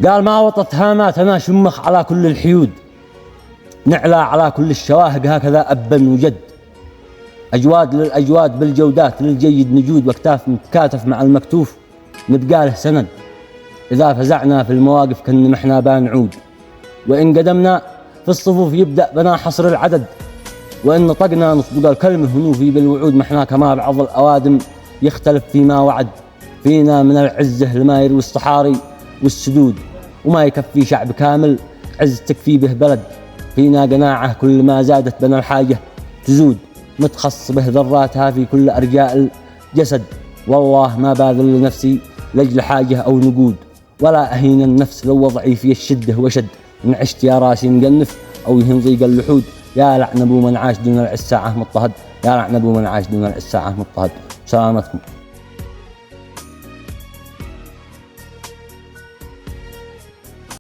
قال ما وطت هاماتنا شمخ على كل الحيود، نعلى على كل الشواهق هكذا أبا وجد، أجواد للأجواد بالجودات للجيد نجود، واكتاف متكاتف مع المكتوف نبقى له سند، إذا فزعنا في المواقف كنمحنا بنعود، وإن قدمنا في الصفوف يبدأ بنا حصر العدد، وإن نطقنا نصدق الكلمة هنوفي بالوعود، محنا كما بعض الأوادم يختلف فيما وعد، فينا من العزة لما يروي الصحاري والسدود، وما يكفي شعب كامل عز تكفي به بلد، فينا قناعة كل ما زادت بنا الحاجة تزود، متخص به ذراتها في كل أرجاء الجسد، والله ما باذل لنفسي لأجل حاجة أو نقود، ولا أهين النفس لو وضعي في الشدة وشد، إن عشت يا راسي مقنف أو يهن ضيق اللحود، يا لعن أبو من عاش دون العساعة مضطهد، يا لعن أبو من عاش دون العساعة مضطهد. سلامتكم.